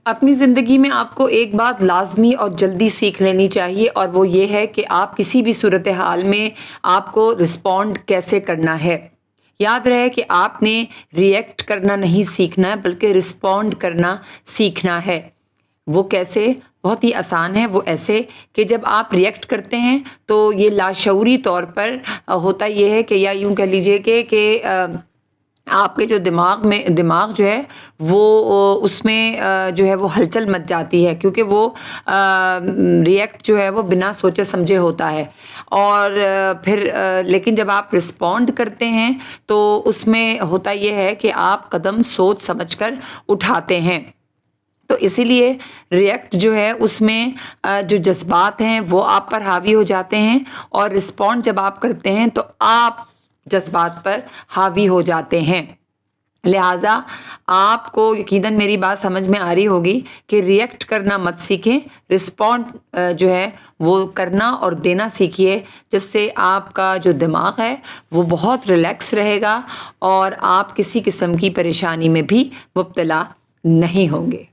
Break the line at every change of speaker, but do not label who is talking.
अपनी ज़िंदगी में आपको एक बात लाज़मी और जल्दी सीख लेनी चाहिए और वो ये है कि आप किसी भी सूरत हाल में आपको रिस्पॉन्ड कैसे करना है। याद रहे कि आपने रिएक्ट करना नहीं सीखना है बल्कि रिस्पॉन्ड करना सीखना है। वो कैसे? बहुत ही आसान है, वो ऐसे कि जब आप रिएक्ट करते हैं तो ये लाशऊरी तौर पर होता ये है कि या यूँ कह लीजिए कि आपके जो दिमाग जो है वो उसमें जो है वो हलचल मच जाती है क्योंकि वो रिएक्ट जो है वो बिना सोचे समझे होता है और फिर लेकिन जब आप रिस्पॉन्ड करते हैं तो उसमें होता ये है कि आप कदम सोच समझकर उठाते हैं। तो इसीलिए रिएक्ट जो है उसमें जो जज़्बात हैं वो आप पर हावी हो जाते हैं और रिस्पॉन्ड जब आप करते हैं तो आप जज़्बात पर हावी हो जाते हैं। लिहाज़ा आपको यकीनन मेरी बात समझ में आ रही होगी कि रिएक्ट करना मत सीखें, रिस्पॉन्ड जो है वो करना और देना सीखिए, जिससे आपका जो दिमाग है वो बहुत रिलैक्स रहेगा और आप किसी किस्म की परेशानी में भी मुब्तला नहीं होंगे।